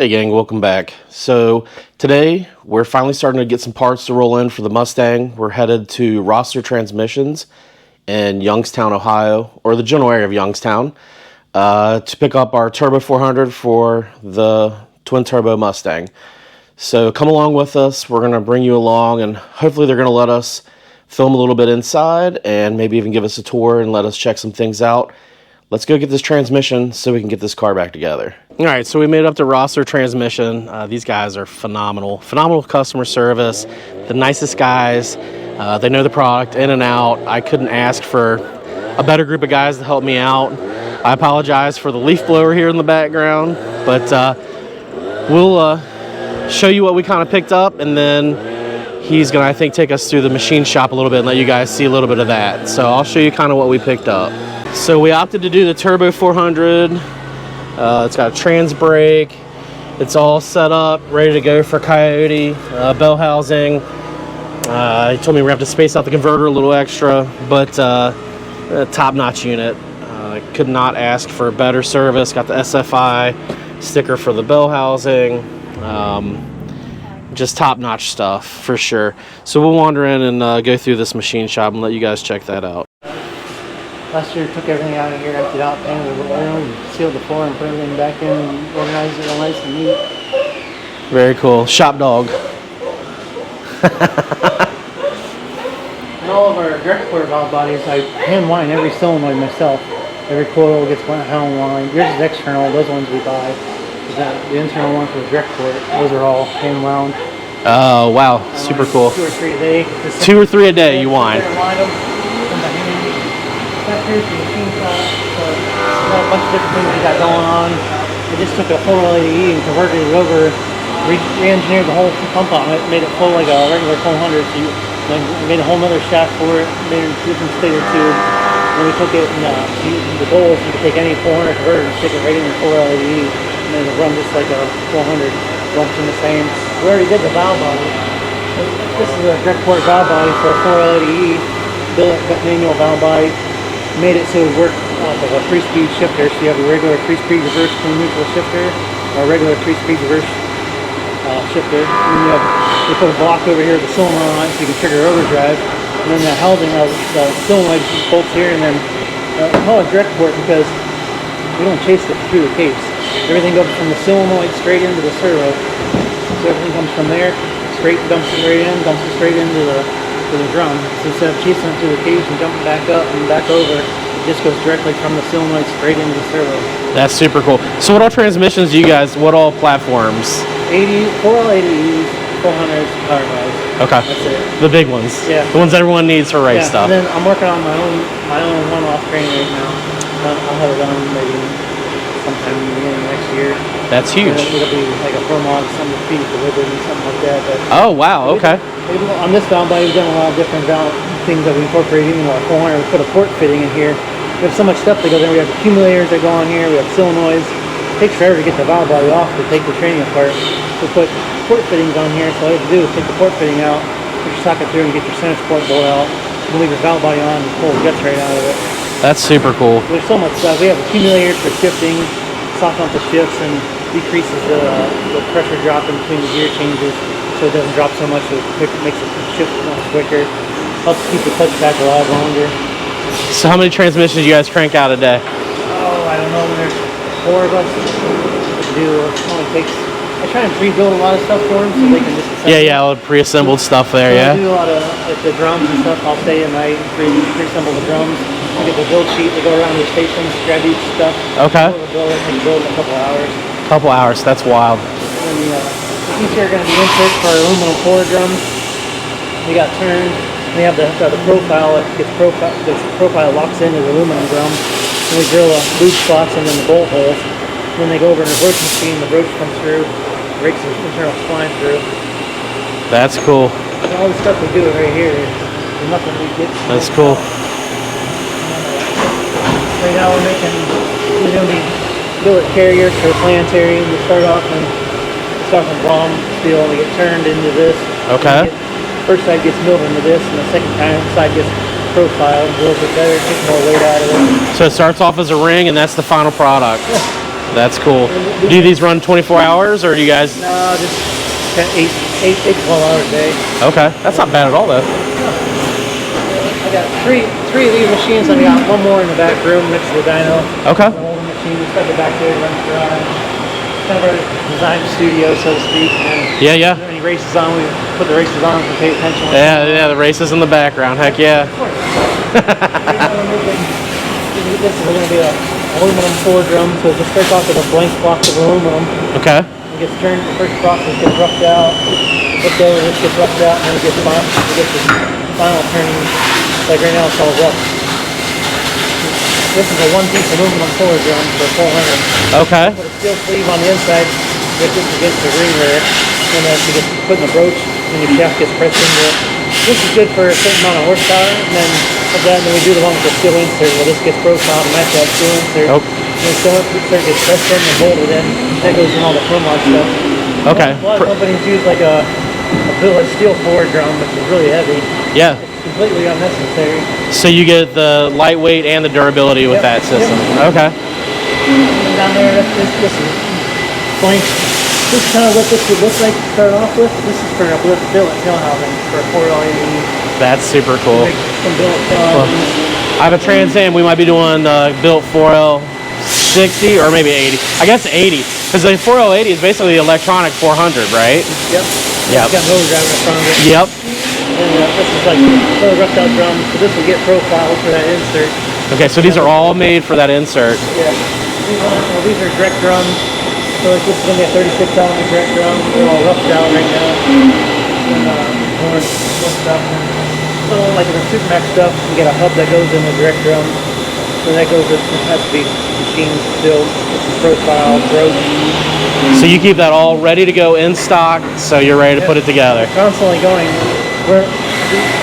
Hey gang, welcome back. So today we're finally starting to get some parts to roll in for the Mustang. We're headed to Rossler Transmissions in Youngstown, Ohio, or the general area of Youngstown, to pick up our Turbo 400 for the twin turbo Mustang. So come along with us. We're going to bring you along, and hopefully they're going to let us film a little bit inside and maybe even give us a tour and let us check some things out. Let's go get this transmission so we can get this car back together. All right, so we made it up to Rossler Transmission. These guys are phenomenal. Phenomenal customer service. The nicest guys. They know the product in and out. I couldn't ask for a better group of guys to help me out. I apologize for the leaf blower here in the background, but we'll show you what we kind of picked up, and then he's going to, I think, take us through the machine shop a little bit and let you guys see a little bit of that. So I'll show you kind of what we picked up. So we opted to do the Turbo 400. It's got a trans brake. It's all set up, ready to go for Coyote. Bell housing. He told me we have to space out the converter a little extra, but top-notch unit. Could not ask for better service. Got the SFI sticker for the bell housing. Just top-notch stuff for sure. So we'll wander in and go through this machine shop and let you guys check that out. Last year, took everything out of here, emptied out, painted the room, sealed the floor, and put everything back in, and organized it all nice and neat. Very cool. Shop dog. And all of our direct port valve bodies, I hand wind every solenoid myself. Every coil gets hand wind. Yours is external; those ones we buy. The internal one for the direct port, those are all hand wound. Oh wow, super cool. 2 or 3 a day. 2 or 3 a day, you wind. Here's the machine shop, so got a bunch of different things we got going on. I just took a full LED and converted it over, re-engineered the whole pump on it, made it flow like a regular 400. So then made a whole other shaft for it, made a different stator tube. Then we took it and the goal is you can take any 400 converter and stick it right in the full LED, and then it'll run just like a 400, function the same. We already did the valve body. This is a direct port valve body for a 4 LED, built manual valve body. Made it so it would work off of a 3-speed shifter, so you have a regular 3-speed reverse clean neutral shifter, or a regular 3-speed reverse shifter. And then we put a block over here with a solenoid on it so you can trigger overdrive. And then the housing of the solenoid bolts here, and then we call it direct port because we don't chase it through the case. Everything goes from the solenoid straight into the servo. So everything comes from there, straight, dumps it right in, dumps it straight into the drum. So instead of chasing it through the cage and jumping back up and back over, it just goes directly from the solenoid straight into the servo. That's super cool. So what all transmissions do you guys, what all platforms? 480s, 400s, power guys. Okay. That's it. The big ones. Yeah. The ones everyone needs for race stuff. And then I'm working on my own one-off crane right now. I'll have it done maybe sometime in the beginning of next year. That's huge. It'll be like a ProMod, some feet delivered and something like that. But oh wow, okay. On this valve body, we've done a lot of different valve things that we incorporate even with our 400. We put a port fitting in here. We have so much stuff that goes in. We have accumulators that go on here. We have solenoids. It takes forever to get the valve body off to take the training apart. We put port fittings on here, so all you have to do is take the port fitting out, put your socket through, and get your center support bolt out. You can leave your valve body on and pull the guts right out of it. That's super cool. There's so much stuff. We have accumulators for shifting, soften up the shifts, and decreases the pressure drop in between the gear changes, so it doesn't drop so much. So it makes it shift much quicker. Helps keep the clutch pack alive longer. So how many transmissions you guys crank out a day? Oh, I don't know. There's 4 of us. It only takes. I try and pre-build a lot of stuff for them so they can just assemble. Yeah, all the pre-assembled stuff there. So yeah. I do a lot of like the drums and stuff. I'll stay at night and pre-assemble the drums. I get the build sheet. They go around the stations, grab each stuff. Okay. Build in a couple hours. Couple hours. That's wild. And these here are going to be inserts for our aluminum core drums. We got turned. They have the profile. The profile locks into the aluminum drum. And we drill loop spots and then the bolt holes. Then they go over in the broach machine. The broach comes through, rakes the internal spline through. That's cool. And all the stuff we do right here is nothing we get. That's cool. Right now we're doing these billet carriers for the planetary. We start off from bronze steel and we get turned into this. Okay. First side gets milled into this, and the second side gets profiled, drills it better, takes more weight out of it. So it starts off as a ring, and that's the final product. Yeah. That's cool. Do these run 24 hours, or do you guys? No, just 8 to 12 hours a day. Okay, that's not bad at all, though. I got three of these machines. I got one more in the back room next to the dyno. Okay. The older machine, we got the back there, runs garage. Kind of our design studio, so to speak. And Yeah. any races on, we put the races on and pay attention. Yeah, the races in the background. Heck yeah. Of course. This is going to be a aluminum floor drum, so it just starts off with a blank block of aluminum. Okay. It gets turned, the first process gets roughed out, looked over, this gets roughed out, and then it gets the final turning. Like right now, it's all rough. This is a one-piece aluminum floor drum for 400. Okay. Put a steel sleeve on the inside, get this against the ring there, and then you get put in the broach, and your shaft gets pressed into it. This is good for a certain amount of horsepower, and then of that, and then we do the one with the steel insert, where this gets broke on and match that steel insert. Nope. And the steel insert gets pressed in and bolted in. That goes in all the chrome lock stuff. Okay. A lot of companies use like a billet steel floor drum, which is really heavy. Yeah. It's completely unnecessary. So you get the lightweight and the durability with that system. Okay. And down there, this is blank. This is kind of what this would look like to start off with. This is for a billet tail housing for a 4 LED. That's super cool. Make some billet tail housings. I have a Trans Am. We might be doing built 4L 60 or maybe 80. I guess 80, because the 4L80 is basically the electronic 400, right? Yep. Yep. It's got motor driving in front of it. Yep. And this is like little roughed out drums, so this will get profiled for that insert. Okay, so these are all made for that insert. Yeah. These are direct drums. So like this is going to be a 36 element direct drum. They're all roughed out right now. And more stuff. So like in the Supermax stuff, you get a hub that goes in the direct drum. So that goes, it has to be machined still, profile, broke. So you keep that all ready to go in stock, so you're ready to put it together. Constantly going. We're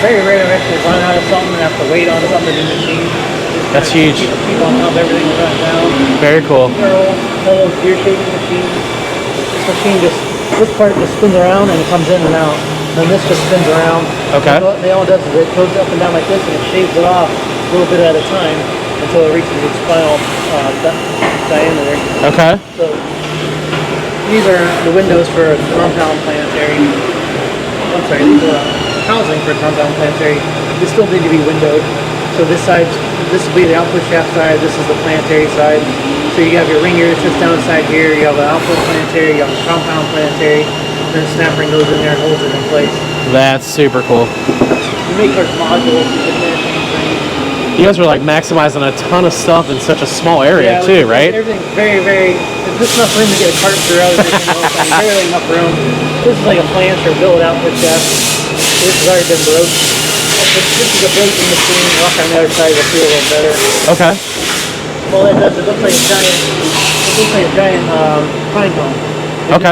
very rare to actually run out of something and have to wait on something to machine. That's huge. Keep on top of everything we run down. Very cool. They're all gear shaping machines. This machine this part just spins around and it comes in and out. And this just spins around. Okay. And what it all does is it goes up and down like this and it shaves it off a little bit at a time until it reaches its final diameter. Okay. So these are the windows for a compound planetary. I'm sorry, these are housing for a compound planetary. They still need to be windowed. So this will be the output shaft side, this is the planetary side. So you have your ring gear that sits down inside here, you have the output planetary, you have the compound planetary, then the snap ring goes in there and holds it in place. That's super cool. You make our modules, you can interchange rings. You guys are like maximizing a ton of stuff in such a small area too, right? Everything's very, very, there's just enough room to get a cart through everything else. I mean, barely enough room. This is like a flange or billet output shaft. This has already been broke. This is a broken machine. Walk on the other side, will feel a little better. Okay. Well, it does. It looks like a giant pine cone.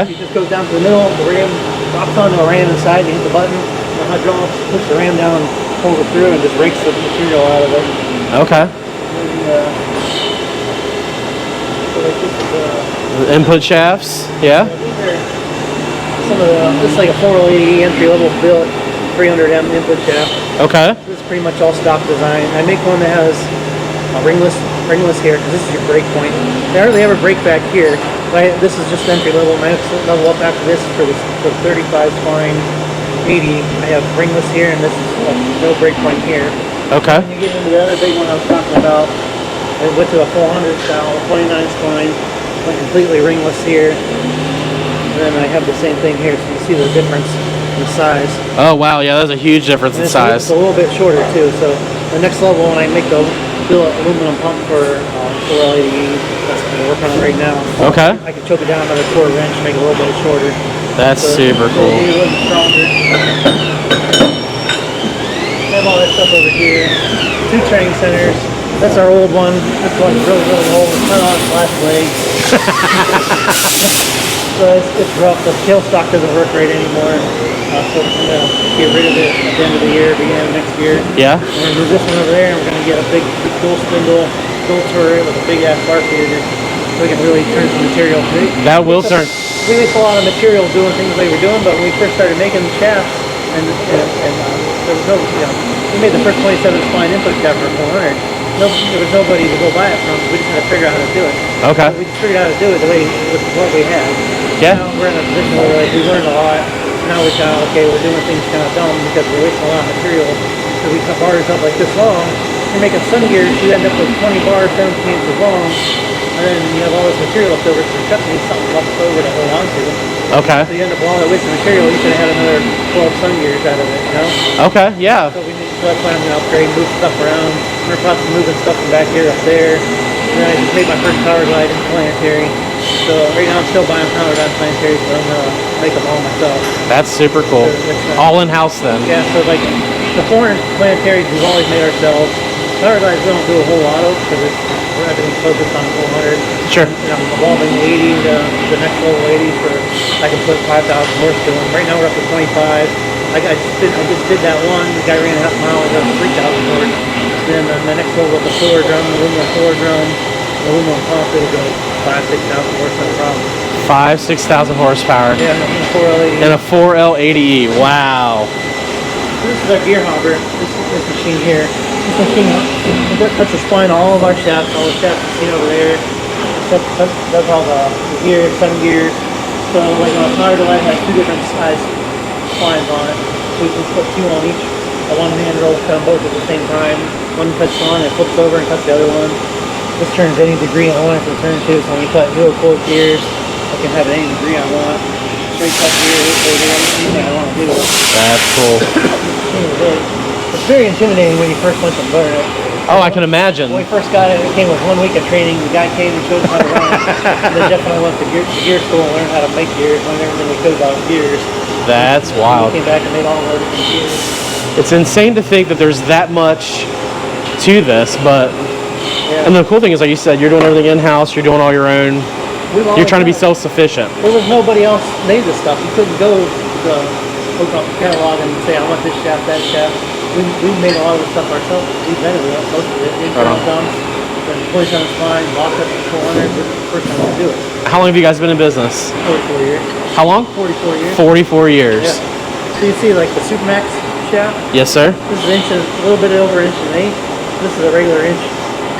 It just goes down to the middle. The ram drops onto a ram inside. You hit the button. The hydraulics push the ram down, pulls it through, and just rakes the material out of it. Okay. And, so like this is the input shafts. Yeah. These are some of the. This is like a 480 entry level billet, 300M input shaft. Okay. This is pretty much all stock design. I make one that has a ringless here because this is your brake point. They hardly ever brake back here. This is just entry level. My next level up after this is for the 35 spine 80. I have ringless here, and this is no brake point here. Okay. When you get into the other big one I was talking about, I went to a 400 style, 29 spine, went completely ringless here. And then I have the same thing here, so you see the difference in size. Oh wow, yeah, that's a huge difference in size. It's a little bit shorter too. So the next level, when I make the billet aluminum pump for 480, that's what we're working on right now. Okay. I can choke it down another quarter inch, make it a little bit shorter. That's super cool. A little bit stronger. I have all that stuff over here. 2 training centers. That's our old one. This one's really, really old. It's not on its last leg. So it's rough. The tail stock doesn't work right anymore. So I'm going to get rid of it at the end of the year, beginning of next year. Yeah. We're going to move this one over there, and we're going to get a big dual spindle, dual turret with a big ass bar feeder. So we can really turn some material. That will turn. We waste a lot of material doing things the way we're doing, but when we first started making shafts, and there was no, we made the first 27 spline input shaft for 400. there was nobody to go buy it from. We just had to figure out how to do it. Okay. We just figured out how to do it the way with what we had. Yeah. Now we're in a position where like, we learned a lot. Now we kind of, okay, we're doing things kind of dumb because we're wasting a lot of material. So we cut bars up like this long. You're making sun gears, you end up with 20 bars, 17 inches long. And then you have all this material left over, so the truck needs something left over to hold on to. Okay. So you end up with all that wasted material, you could have had another 12 sun gears out of it, you know? Okay. Yeah. So that's why I'm going to upgrade, move stuff around. We're in the process of moving stuff from back here up there. And then I just made my first power glide in planetary. So right now I'm still buying power glide planetaries, but I'm going to make them all myself. That's super cool. So All in house then. yeah, so like the foreign planetaries we've always made ourselves. Power glides we don't do a whole lot of because everything's focused on 400. Sure. And I'm evolving the 80 to the next level 80 for I can put 5,000 horse to them. Right now we're up to 25. I just did that one. The guy ran a half mile and got 3,000 horse. Then the next level with the floor drum, the aluminum floor drum, the aluminum pump, it'll go 5,000, 6,000 horse, no problem. 5,000-6,000 horsepower. Yeah, and a 4L80. And a 4L80E. Wow. This is our gear hopper. This machine here. This machine cuts the spline of all of our shafts. All the shafts you see over there. Does all the gears, 7 gears. So like a power glide has 2 different size splines on it. We can put 2 on each. A one-hand roll, cut them both at the same time. One cuts on, it flips over and cuts the other one. This turns any degree I want it to turn to. So when you cut dual coil gears, I can have it any degree I want. Straight cut gears, anything I want to do. That's cool. It's very intimidating when you first want to learn it. Oh, I can imagine. When we first got it, it came with 1 week of training. The guy came and showed us how to run it. And then Jeff and I went to gear school and learned how to make gears. I never really could about gears. That's wild. We came back and made all of our different gears. It's insane to think that there's that much to this, but Yeah. and the cool thing is, like you said, you're doing everything in-house. You're doing all your own. You're trying to be self-sufficient. There was nobody else made this stuff. You couldn't go to open up the catalog and say, I want this shaft, that shaft. We made a lot of the stuff ourselves. We invented it, most of it. Internal dumps, then 47 spine, lockup, 400. This is the first time we do it. How long have you guys been in business? 44 years. How long? 44 years. 44 years. Yeah. So you see like the Supermax shaft? Yes, sir. This is a little bit over 1 1/8. This is a regular inch.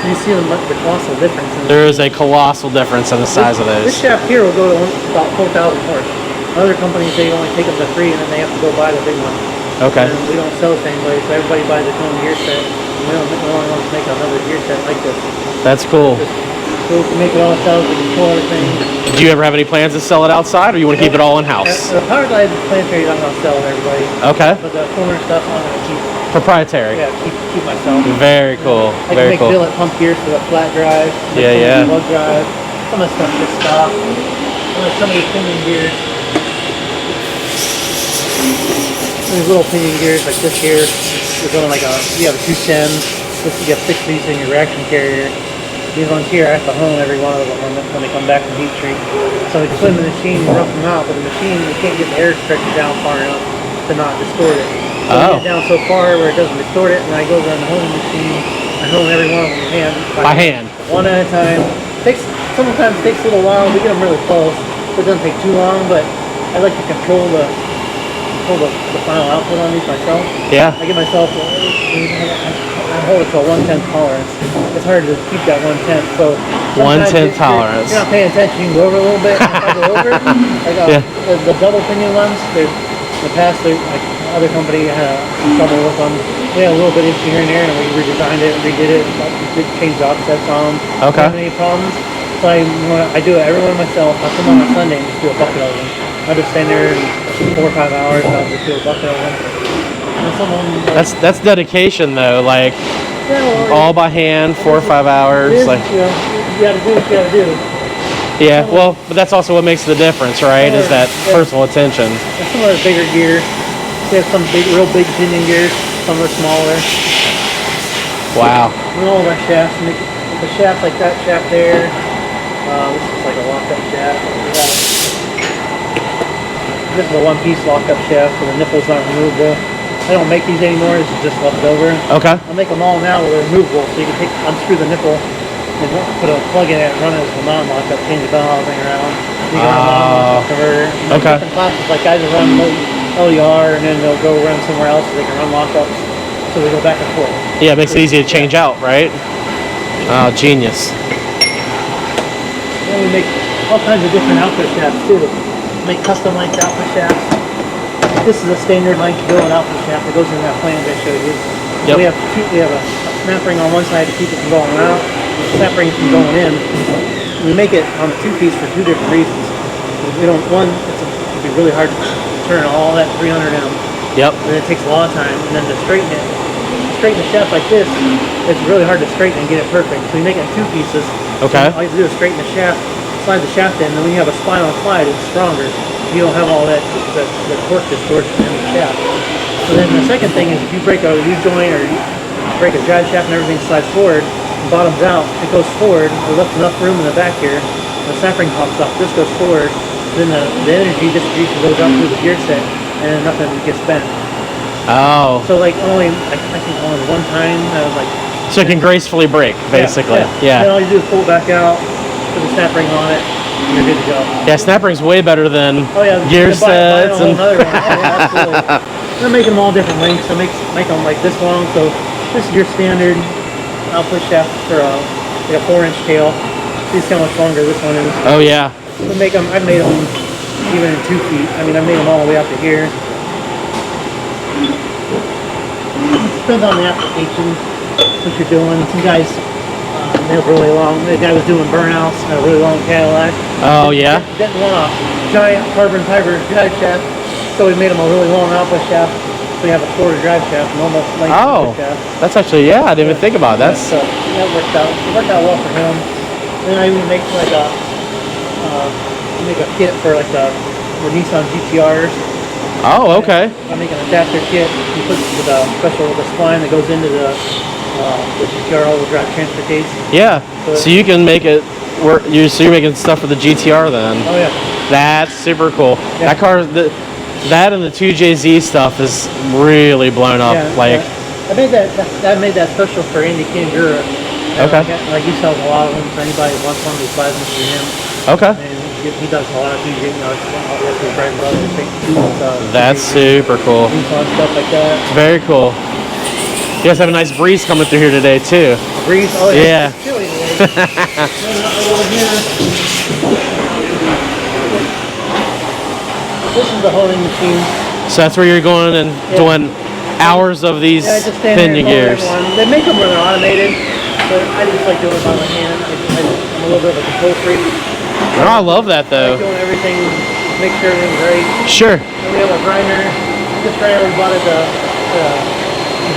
You see the colossal difference. There is a colossal difference in the size of This those. shaft here will go to about 4,000 horse. Other companies, they only take them to 3 and then they have to go buy the big one. Okay. And we don't sell the same way, so everybody buys their own gear set. We don't want to make another gear set like this. That's cool. So we can make it all ourselves, we can control everything. Do you ever have any plans to sell it outside, or you want to keep it all in-house? The power glide planetary I'm going to sell to everybody. Okay. But the corner stuff I'm going to keep. Proprietary. Yeah, keep myself. Very cool. I can Very make cool. billet pump gears for the flat drive. Yeah. Lug drive. Some of the stuff just stop. Some of these pinion gears. These little pinion gears like this here. You're going like you have a 210. You have 6 of these in your reaction carrier. These ones here, I have to hone every one of them when they come back from heat treat. So we put them in the machine and rough them out, but the machine, you can't get the air pressure down far enough to not distort it. So we get it down so far where it doesn't distort it, and I go around the honing machine, I hone every one of them By hand. one at a time. Sometimes it takes a little while. We get them really close, so it doesn't take too long. But I like to control the final output on these myself. Yeah. I give myself. I hold it to a 1/10 tolerance. It's hard to keep that 1/10. So 1/10 tolerance. You're not paying attention. You can go over a little bit. If I go over, like the double pinion ones, in the past, like other company had trouble with them. We had a little bit of issue here and there, and we redesigned it and redid it. Changed the offsets on them. Okay. Don't have any problems. So I do it every one myself. I come on a Sunday and just do a bucket of them. I just stand there 4 or 5 hours and I'll just do a bucket of them. And some of them, That's dedication though. Like all by hand, 4 or 5 hours. you Like know, you gotta do what you gotta do. yeah. Well, but that's also what makes the difference, right? Is that personal attention. And some of the bigger gear. We have some real big pinion gears. Some are smaller. Wow. And all of our shafts. With a shaft like that shaft there. This is like a lockup shaft. This is a one-piece lockup shaft, so the nipple's not removable. I don't make these anymore. This is just left over. Okay. I make them all now where they're removable, so you can unscrew the nipple and put a plug in it and run it as a non-lockup, change the bell housing around. You can run a non-lockup converter. Okay. Different classes, like guys that run LER and then they'll go run somewhere else so they can run lockups. So they go back and forth. Yeah, it makes it easy to change out, right? Oh, genius. Then we make all kinds of different output shafts too. Make custom length output shafts. This is a standard length billet output shaft that goes in that flange I showed you. Yep. We have a snap ring on one side to keep it from going out, a snap ring from going in. We make it on a two-piece for two different reasons. We don't, one, it'd be really hard to turn all that 300M. Yep. And it takes a lot of time. And then to straighten the shaft like this, it's really hard to straighten and get it perfect. So we make it in two pieces. Okay. All you have to do is straighten the shaft, slide the shaft in, and then when you have a spline on slide, it's stronger. You don't have all that the torque distortion in the shaft. So then the second thing is if you break a U-joint or you break a drive shaft and everything slides forward, and bottoms out, it goes forward, we left enough room in the back here, the snap ring pops off, this goes forward, then the energy distribution goes out through the gear set, and then nothing gets bent. Oh. So like only, I think only one time, like... So it can gracefully break, basically. Yeah. Then all you do is pull it back out, put the snap ring on it, and you're good to go. Yeah, snap ring's way better than buy gear a sets. whole nother one. Oh, yeah, absolutely. They're making them all different lengths, so make them like this long. So this is your standard output shaft for like a 4-inch tail. See how much longer this one is. Oh, yeah. We make them, I've made them even in 2 feet. I mean, I've made them all the way out to here. Depends on the application, what you're doing. Some guys, they have really long, the guy was doing burnouts, had a really long Cadillac. Oh, yeah? Didn't want a giant carbon fiber drive shaft, so we made them a really long output shaft. So you have a quarter drive shaft, normal length output shaft. That's actually, yeah, I didn't even think about that. So that worked out. It worked out well for him. Then I even make like a kit for like the Nissan GTRs. Oh, okay. I make an adapter kit. You put with a special spline that goes into the GTR all-wheel drive transfer case. Yeah. So you can make it work. So you're making stuff for the GTR then. Oh yeah. That's super cool. Yeah. That car, that and the 2JZ stuff is really blown up. Yeah, like I made that special for Andy Kangura. Okay. Like he sells a lot of them. So anybody who wants one, he buys them from him. Okay. And he does a lot of things. His bread and butter. That's super cool. Stuff like that. Very cool. You guys have a nice breeze coming through here today too. Breeze? Oh yeah. Yeah. It's chilly today. Over here. This is the holding machine. So that's where you're going and doing hours of these pinion gears. They make them where they're automated, but I just like doing it by my hand. I'm a little bit of a control freak. Oh, I love that though. I like doing everything, make sure everything's right. Sure. And we have a grinder. This grinder we bought at the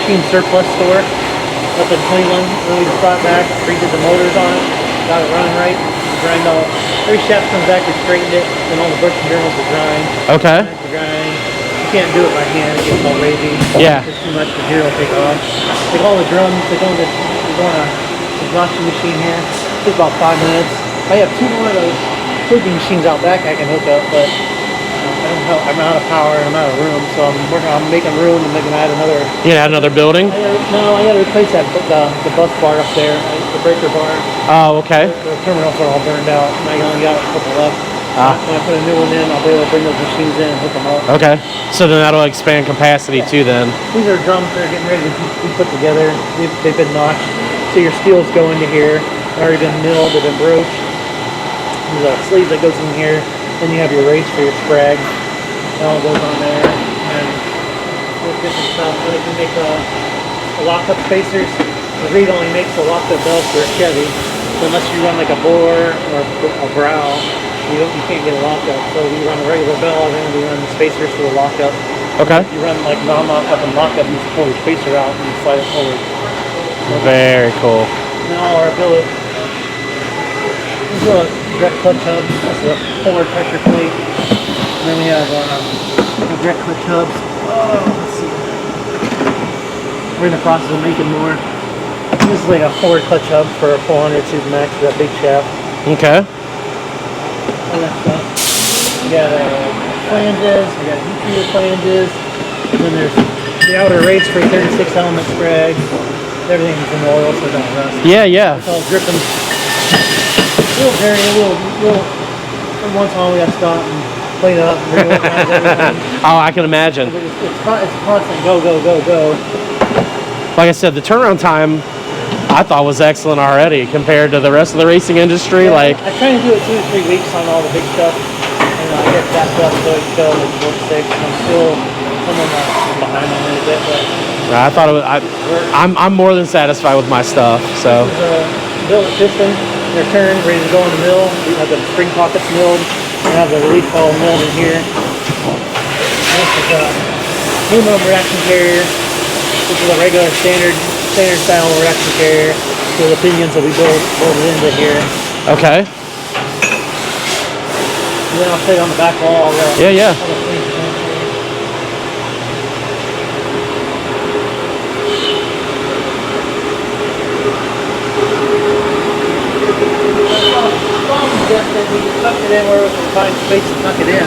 machine surplus store up in Cleveland. And we just brought it back, redid the motors on it, got it running right. Grind all. Every shaft comes back, we straightened it, and all the bush and journals are grind. Okay. You can't do it by hand, it gets all wavy. Yeah. It's too much, the gear will take off. Like all the drums, they go in a exhaustion machine here. It takes about 5 minutes. I have 2 more of those tweaking machines out back I can hook up, but I'm out of power and I'm out of room, so I'm making room and making add another. You gonna add another building? I gotta replace that the bus bar up there, the breaker bar. Oh, okay. The terminals are all burned out, and I only got a couple left. When I put a new one in, I'll be able to bring those machines in and hook them up. Okay. So then that'll expand capacity too then. These are drums that are getting ready to be put together. They've been notched. So your steels go into here. They've already been milled, they've been broached. There's a sleeve that goes in here. Then you have your race for your sprag. That all goes on there. And different stuff. So they can make lock-up spacers. The Reed only makes a lock-up belt for a Chevy. So unless you run like a bore or a brow, you can't get a lockup. So we run a regular bell and then we run the spacers for the lockup. Okay. You run like non-lockup and lockup, you just pull your spacer out and you slide it forward. Very cool. Now our billet. This is a direct clutch hub. That's a forward pressure plate. And then we have direct clutch hubs. Let's see. We're in the process of making more. This is like a forward clutch hub for a 400 Super Max for that big shaft. Okay. All that stuff. We got flanges, we got heat flanges, and then there's the outer race for 36 element sprag. Everything's in oil so it don't rust. Yeah, yeah. It's all dripping. We'll vary, every once in a while we gotta stop and clean it up and reorganize everything. Oh, I can imagine. It's constant go, go, go, go. Like I said, the turnaround time I thought was excellent already compared to the rest of the racing industry. Yeah, Like, I try to do it 2 to 3 weeks on all the big stuff, and I get that stuff so it go like 4 to 6. And I'm still someone behind on it a bit, but I thought it was. I'm more than satisfied with my stuff. So this is a billet piston. They're turned, ready to go in the mill. We have the spring pockets milled. We have the relief valve milled in here. This is a aluminum reaction carrier. This is a regular standard style reaction carrier. So the pinions will be bolted into here. okay. And then I'll show you on the back wall. Yeah. We just tucked it in where we can find space to tuck it in.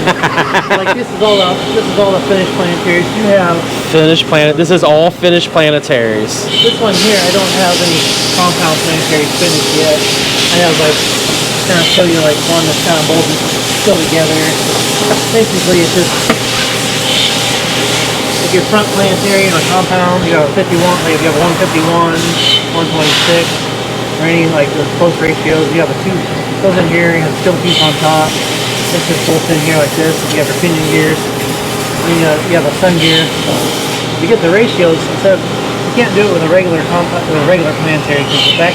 Like this is all the finished planetaries. You have Finished planet. This is all finished planetaries. this one here. I don't have any compound planetaries finished yet. I have like kind of show you like one that's kind of bolted still together. Basically, it's just like your front planetary and a compound. You have a 51. Like if you have 151, 126, or any like the close ratios. You have a 2. Goes in here, you have steel piece on top. This just bolts in here like this. You have your pinion gears. And you have a sun gear. You get the ratios instead of, you can't do it with a regular planetary because the back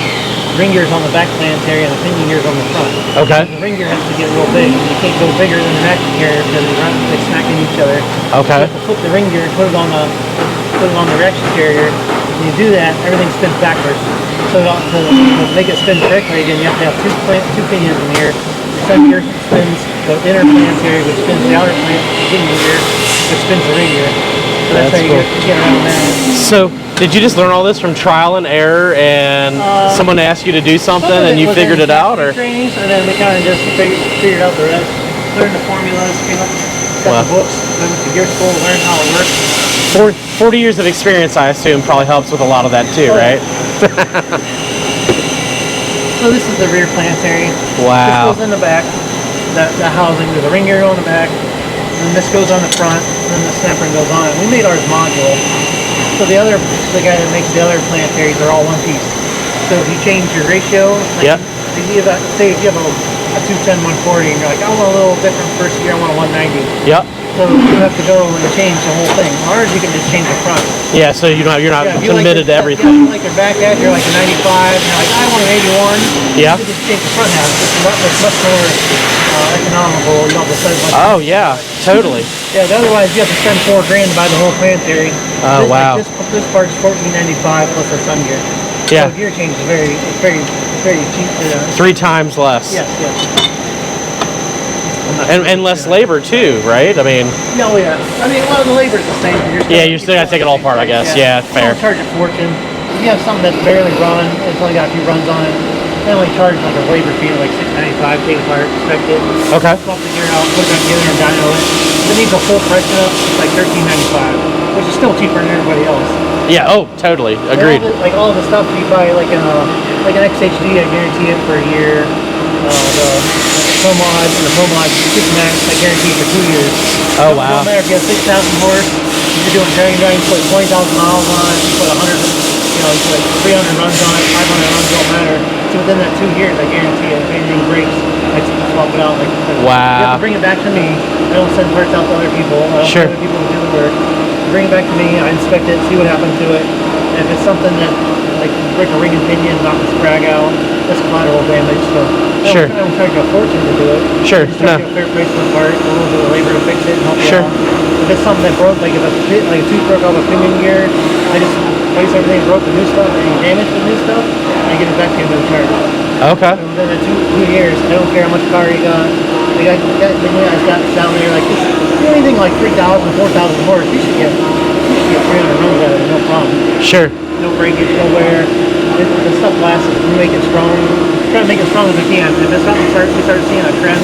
ring gears on the back planetary and the pinion gears on the front. Okay. The ring gear has to get real big. You can't go bigger than the reaction carrier because they smack into each other. Okay. You have to flip the ring gear and put it on the reaction carrier. When you do that, everything spins backwards. So to make it spin correctly, again, you have to have two pinions in here. The sun gear spins the inner planetary, which spins the outer pinion gear, which spins the ring gear. So that's how you get around that. So, did you just learn all this from trial and error, and someone asked you to do something, and you figured it out, or? Trainings, and then we kind of just figured out the rest. Learned the formulas, got the books, went to gear school, learned how it works. 40 years of experience, I assume, probably helps with a lot of that too, right? So this is the rear planetary. Wow. This goes in the back, the housing, there's a ring gear on the back, and this goes on the front, and then the snapper goes on it. We made ours modular. So the guy that makes the other planetaries are all one piece. So if you change your ratio, like say if you have a 210 140 and you're like, I want a little different first gear, I want a 190. Yep. So you have to go and change the whole thing. Ours, you can just change the front. Yeah, so you're not committed to everything. Yeah, you like your back edge, you're like a 95, and you're like, I want an 81. Yeah. You just change the front half. It's much more economical. You don't have to spend much. Oh yeah, totally. Yeah, otherwise you have to spend $4,000 to buy the whole planetary. Oh wow. This part's $1,495 plus the sun gear. Yeah. So gear change is very cheap. 3 times less. Yes. And less labor too, right? I mean. No, yeah. I mean, the labor's the same. You still gotta take it all apart, I guess. Yeah, fair. Don't charge a fortune. If you have something that's barely run, it's only got a few runs on it, they only charge like a labor fee of like $695, take it apart, inspect it. Okay. Swap the gear out, put it back together and dyno it. If it needs a full price up, it's like $1395, which is still cheaper than everybody else. Yeah. Oh, totally. Agreed. All the stuff you buy, like an XHD, I guarantee it for a year. The Pro Mod and the Pro Mod Supermax, I guarantee for 2 years. Oh wow. No matter if you have 6,000 horse, if you're doing drag, you put 20,000 miles on it, you put 100, you put like 300 runs on it, 500 runs, don't matter. So within that 2 years, I guarantee it, if anything breaks, I just swap it out. Wow. You have to bring it back to me. I don't send parts out to other people. I don't send other people to do the work. Bring it back to me, I inspect it, see what happened to it. And if it's something that, like, break a ring and pinion, knock the sprag out, that's collateral damage. So I don't charge you a fortune to do it. Sure. I just charge you a fair price for the part, a little bit of labor to fix it and help you out. If it's something that broke, like if a tooth broke off a pinion gear, I just replace everything, broke the new stuff, any damage to the new stuff, and I give it back to you in the charge. Okay. So within the 2 years, I don't care how much power you got. The guys got down there like this. Anything like 3,000, 4,000 horse, you should get 300 runs out of it, no problem. Sure. No breakage, no wear. The stuff lasts. We make it strong. Try to make it strong as we can. If it's something we start seeing a trend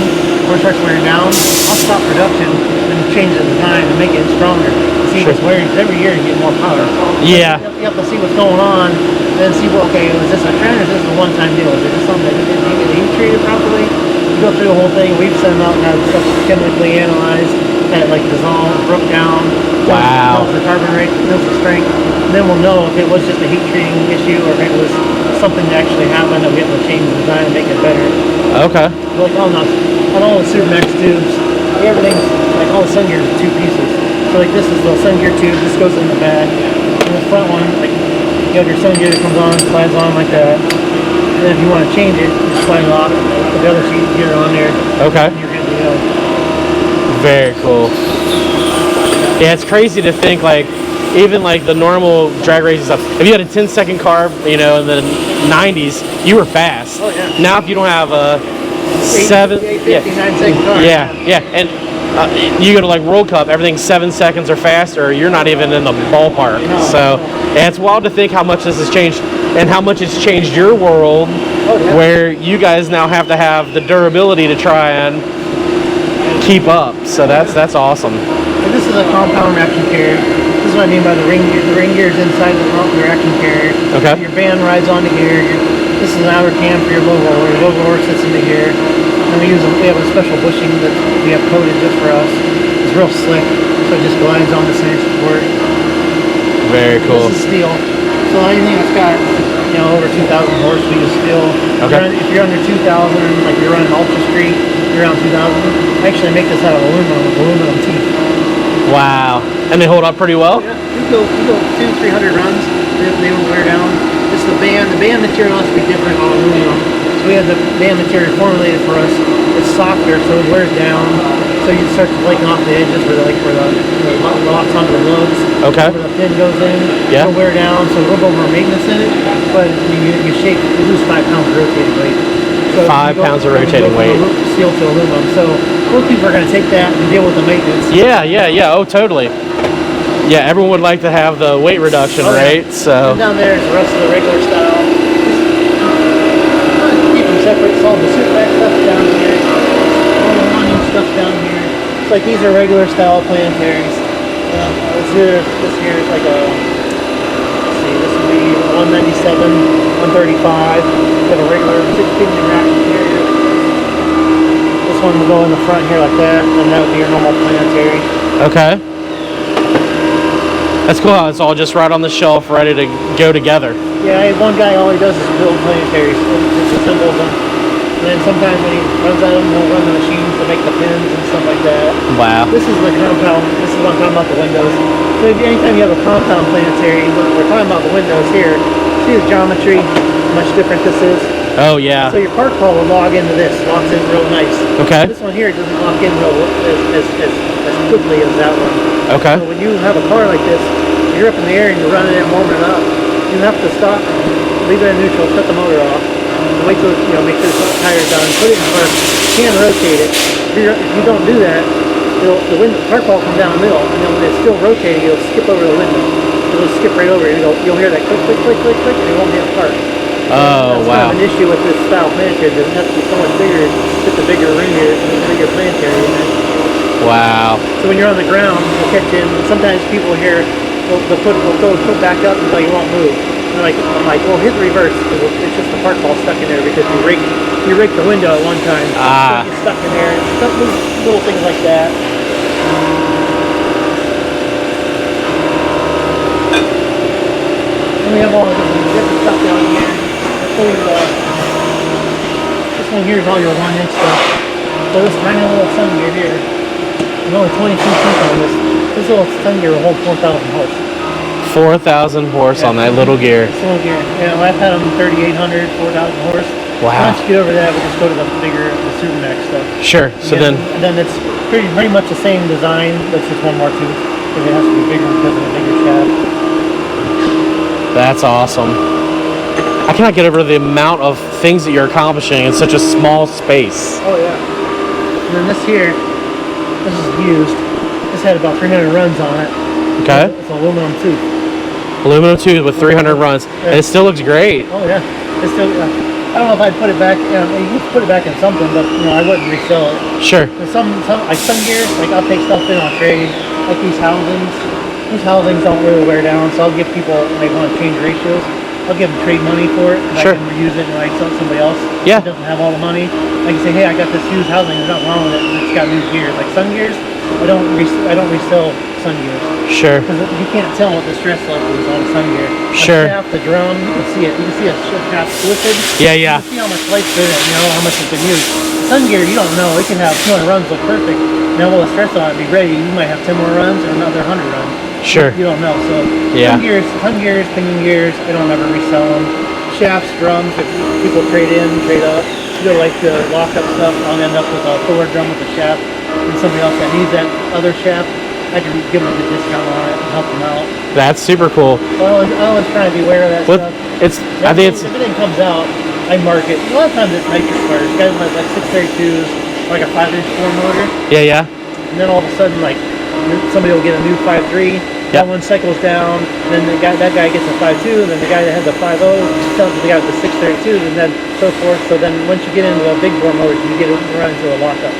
or it starts wearing down, I'll stop production and change the design and make it stronger. See what's wearing. Every year you get more power. Yeah. You have to see what's going on, and then see is this a trend or is this a one-time deal? Is it just something that didn't get heat treated properly? You go through the whole thing. We've sent them out and had stuff chemically analyzed, had like dissolved, broke down. Wow. The carbon rate, knows the strength. Then we'll know if it was just a heat treating issue or if it was something to actually happen that we have to change the design and make it better. Okay. Like on all the Supermax tubes, everything's like all the sun gear is 2 pieces. So like this is the sun gear tube. This goes in the back. And the front one, like you have your sun gear that comes on, slides on like that. And then if you want to change it, you slide it off. Put the other sheet gear on there. Okay. And you're good to go. Very cool. Yeah, it's crazy to think like even like the normal drag racing stuff. If you had a 10-second carb, you know, in the 90s, you were fast. Oh, yeah. Now if you don't have a 9-second carb. Yeah, and you go to like World Cup, everything's 7 seconds or faster. You're not even in the ballpark. No. So yeah, it's wild to think how much this has changed and how much it's changed your world, where you guys now have to have the durability to try and keep up. So that's awesome. And this is a compound reaction carrier. This is what I mean by the ring gear. The ring gear is inside the reaction carrier. Okay. Your band rides on the gear. This is an outer cam for your low roller. Your low roller sits in the gear. And we have a special bushing that we have coated just for us. It's real slick, so it just glides on the center support. Very cool. This is steel. So anything that's got, you know, over 2,000 horse, we use steel. Okay. If you're under 2,000, like you're running Ultra Street, you're around 2,000. I actually make this out of aluminum teeth. Wow. And they hold up pretty well? Yeah, you go 200-300 runs, they won't wear down. Just the band material has to be different on aluminum. So we have the band material formulated for us. It's softer, so it wears down. So you start flaking off the edges where the locks onto the lugs. Okay. Where the pin goes in. Yeah. It'll wear down, so a little bit more maintenance in it. But you lose 5 pounds of rotating weight. So 5 pounds of rotating weight. Steel to aluminum. So most people are going to take that and deal with the maintenance. Yeah. Oh, totally. Yeah, everyone would like to have the weight reduction, right? So. And down there is the rest of the regular style. Keep them separate. It's all the Supermax stuff down here. All the running stuff down here. It's like these are regular style planetaries. This here is like a, let's see, this would be 197, 135. We have a regular 16 reaction carrier. This one will go in the front here like that, and that would be your normal planetary. Okay. That's cool how it's all just right on the shelf, ready to go together. Yeah, one guy, all he does is build planetaries, just assembles them. And then sometimes when he runs out of them, he'll run the machines to make the pins and stuff like that. Wow. This is the compound, this is what I'm talking about, the windows. So anytime you have a compound planetary, we're talking about the windows here. See the geometry, how much different this is? Oh, yeah. So your part call will log into this, locks in real nice. Okay. This one here doesn't lock in as quickly as that one. Okay. So when you have a car like this, you're up in the air and you're running it and warming it up, you have to stop, leave it in neutral, shut the motor off, and wait till, make sure the tire's done, put it in park. You can rotate it. If you don't do that, the park ball will come down the middle, and then when it's still rotating, it'll skip over the window. It'll skip right over it, and you'll hear that click, click, click, click, click, and it won't hit park. Oh, That's wow. kind of an issue with this style planetary. It has to be so much bigger, just a bigger ring here, and a bigger planetary in it. Wow. So when you're on the ground, you'll catch in. Sometimes people here, they'll go put back up until you won't move. And I'm like, well, hit the reverse, because it's just the park ball stuck in there because you rigged the window at one time. Ah. So it's stuck in there. Little things like that. And we have all this different stuff down here. This one here is all your 1-inch stuff. So this tiny little sun gear here, there's only 22 feet on this. This little sun gear will hold 4,000 horse. 4,000 horse on that little gear. This little gear. Yeah, I've had them 3,800, 4,000 horse. Wow. Once you get over that, we just go to the Supermax stuff. Sure. So And then it's pretty much the same design. That's just one more tooth. Because it has to be bigger because of the bigger shaft. that's awesome. I cannot get over the amount of things that you're accomplishing in such a small space. Oh yeah. And then this here, this is used. This had about 300 runs on it. Okay. It's aluminum tooth. Aluminum tube with 300 runs. And it still looks great. Oh yeah. It's still. I don't know if I'd put it back. You could put it back in something, but I wouldn't resell it. Sure. There's some like some gear, like I'll take stuff in on trade, like these housings. These housings don't really wear down, so I'll give people they want to change ratios. I'll give them trade money for it. Sure. I can reuse it and I sell it to somebody else. Yeah. Who doesn't have all the money. I can say, hey, I got this used housing. There's nothing wrong with it. It's got new gears, like sun gears. I don't resell sun gears. Sure. Because you can't tell what the stress level is on a sun gear. Sure. A shaft, the drum, you can see it. You can see a shaft twisted. Yeah. You can see how much life's been in it, you know, how much it's been used. Sun gear, you don't know. It can have 200 runs look perfect. Now, while the stress on it be ready, you might have 10 more runs or another 100 runs. Sure. You don't know. So Yeah. sun gears, pinion gears, I don't ever resell them. Shafts, drums, if people trade in, trade up. You know, like the lock-up stuff, I'll end up with a fuller drum with a shaft, and somebody else that needs that other shaft, I can give them a good discount on it and help them out. That's super cool. Well, I always try to be aware of that What stuff. I think it's If everything comes out, I mark it. A lot of times it's nitrous cars. Guys like 632s, like a 5-inch 4 motor, yeah. and then all of a sudden, like somebody will get a new 5.3. That one cycles down, and then that guy gets a 5.2, and then the guy that has a 5.0 tells the guy with the 632, and then so forth. So then once you get into a big bore motor, you get run into a lockup.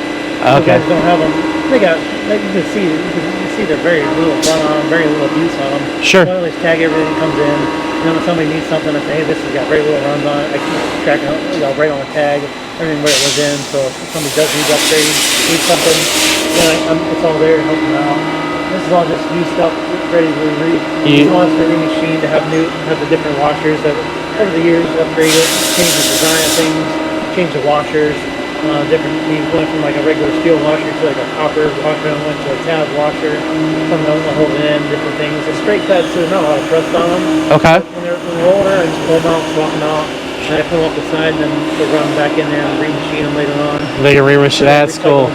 Okay. Guys don't have them. They got, like you can see they're very little run on them, very little abuse on them. Sure. So I always tag everything that comes in. And then when somebody needs something, I say, hey, this has got very little runs on it. I keep tracking it, right on the tag, everything where it was in. So if somebody does need to upgrade, need something, then it's all there to help them out. This is all just new stuff, ready to read. You want for any machine to have the different washers that over the years upgrade it, change the design of things, change the washers. Different. We went from like a regular steel washer to like a copper washer, and went to a tab washer. Something else to hold it in, different things. The straight cuts, there's not a lot of rust on them. Okay. When they're older, I just pull them out, swap them out. And I put them off the side, and then they'll run them back in there and re-machine them later on. They can remachine. That's cool.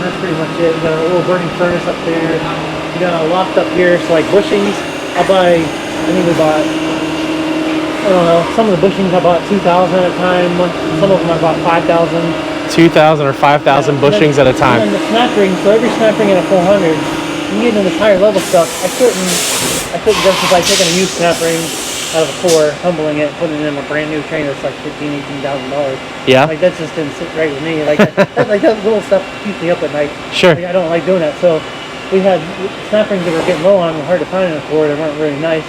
That's pretty much it. We got a little burning furnace up there. We got a loft up here. So like bushings, I think we bought, I don't know, some of the bushings I bought 2,000 at a time. Some of them I bought 5,000. 2,000 or 5,000 bushings at a time. And then the snap ring, so every snap ring in a 400, you get into this higher level stuff. I couldn't justify taking a used snap ring out of a core, humbling it, putting it in a brand new train that's like $18,000. Yeah. Like that just didn't sit right with me. Like that little stuff keeps me up at night. Sure. Like, I don't like doing that. So we had snap rings that were getting low on, were hard to find in a core. They weren't really nice,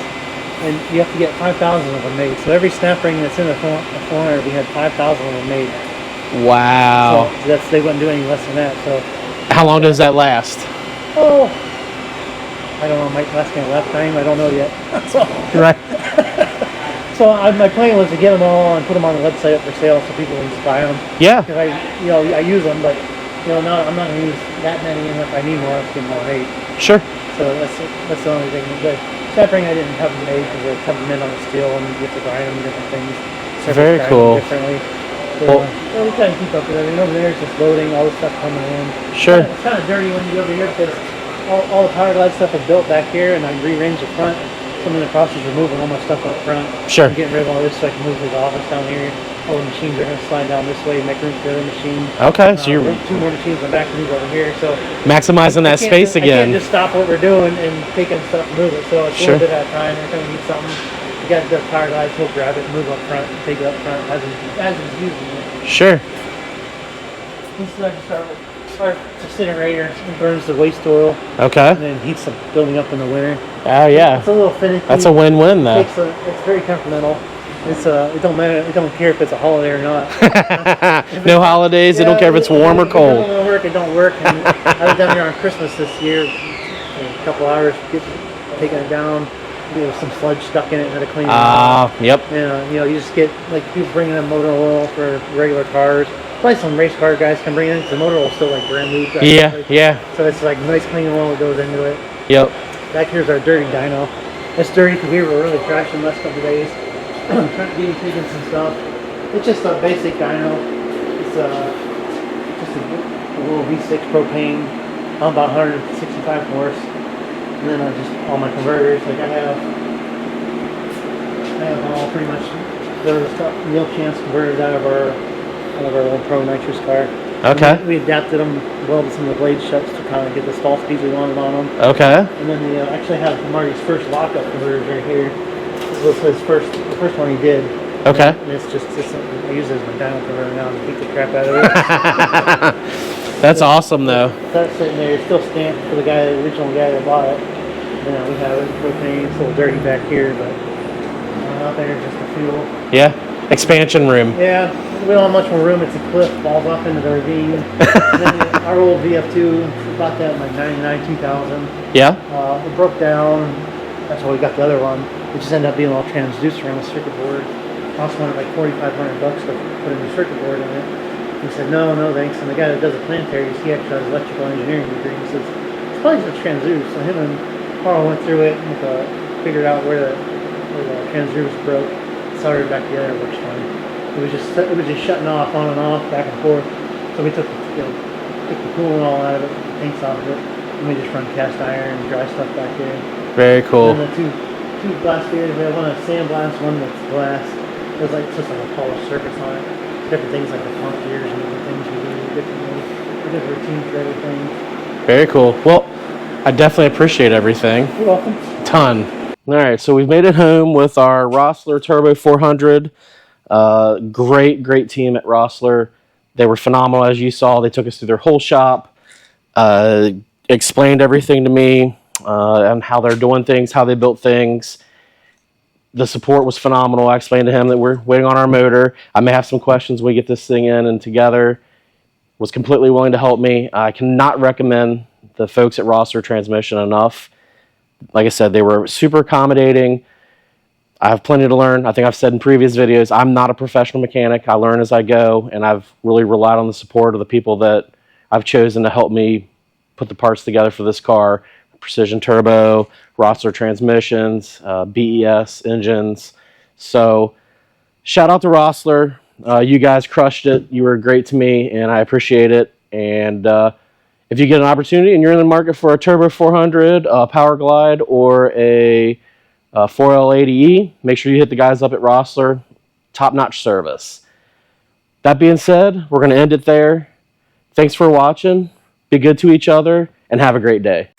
and you have to get 5,000 of them made. So every snap ring that's in a 400, we had 5,000 of them made. Wow. So they wouldn't do any less than that. So how long does that last? oh, I don't know. It might last me a lifetime. I don't know yet. So. Right. So my plan was to get them all and put them on the website up for sale so people can just buy them. Yeah. Because I use them, but I'm not going to use that many, and if I need more, I'll get more rate. Sure. So that's the only thing. The snap ring I didn't have them made because they're coming in on the steel and you have to grind them different things. Very cool. Differently. So, we try to keep up with everything. Over there it's just loading, all the stuff coming in. Sure. It's kind of dirty when you go over here because all the power glide stuff is built back here, and I rearranged the front. So I'm in the process of removing all my stuff up front. Sure. I'm getting rid of all this so I can move to the office down here. All the machines are going to slide down this way and make room for the other machine. Okay, so you're 2 more machines in the back to move over here. So maximizing that space I again. can't just stop what we're doing and take in stuff and move it. So it's a Sure. little bit at a time. Every time we need something, the guy that does power glides, he'll grab it and move up front and take it up front as he's using it. Sure. This is just our incinerator. It burns the waste oil Okay. and then heats the building up in the winter. Oh yeah. It's a little finicky. That's a win-win though. It's very temperamental. It don't matter. It don't care if it's a holiday or not. No holidays. They don't care if it's warm or If cold. it don't work, it don't work. And I was down here on Christmas this year. A couple hours taking it down. There was some sludge stuck in it and had to clean it out. Yep. And you just get like people bringing in motor oil for regular cars. Probably some race car guys can bring it in because the motor oil's still like brand new. Yeah. So it's like nice clean oil that goes into it. Yep. Back here's our dirty dyno. It's dirty because we were really crashing the last couple of days. Taking some stuff. It's just a basic dyno. It's just a little V6 propane. I'm about 165 horse. And then just all my converters. Like I have all pretty much the stuff, Neil Chance converters out of our old Pro Nitrous car. Okay. We adapted them, welded some of the blade shuts to kind of get the stall speeds we wanted on them. Okay. And then we actually have Marty's first lockup converters right here. This was the first one he did. Okay. And it's I use it as my dyno converter now to beat the crap out of it. That's awesome though. That's sitting there, it's still stamped for the original guy that bought it. We have it propane. It's a little dirty back here, but out there just the fuel. Yeah. Expansion room. Yeah, we don't have much more room. It's a cliff, falls off into the ravine. And then our old VF2, we bought that in like 99, 2000. Yeah. It broke down. That's why we got the other one. It just ended up being all transducer on the circuit board. Cost wanted like $4,500 to put a new circuit board in it. He said, no, thanks. And the guy that does the planetary, he actually has electrical engineering degree. He says, it's probably just a transducer. So him and Carl went through it and figured out where the transducer broke, soldered it back together, it works fine. It was just shutting off, on and off, back and forth. So we took the coolant all out of it, took the paints off of it, and we just run cast iron and dry stuff back there. Very cool. And then the two blast gears, we have one that's sandblast, one that's glass. There's like just like a polished surface on it. Different things like the pump gears and different things we do differently. We have routine for everything. Very cool. Well, I definitely appreciate everything. You're welcome. Ton. All right, so we've made it home with our Rossler Turbo 400. Great team at Rossler. They were phenomenal, as you saw. They took us through their whole shop, explained everything to me, and how they're doing things, how they built things. The support was phenomenal. I explained to him that we're waiting on our motor. I may have some questions when we get this thing in and together. Was completely willing to help me. I cannot recommend the folks at Rossler Transmission enough. Like I said, they were super accommodating. I have plenty to learn. I think I've said in previous videos, I'm not a professional mechanic. I learn as I go, and I've really relied on the support of the people that I've chosen to help me put the parts together for this car. Precision Turbo, Rossler Transmissions, BES engines. So shout out to Rossler. You guys crushed it. You were great to me, and I appreciate it. And if you get an opportunity and you're in the market for a Turbo 400, a Power Glide, or a 4L80E, make sure you hit the guys up at Rossler. Top-notch service. That being said, we're going to end it there. Thanks for watching. Be good to each other, and have a great day.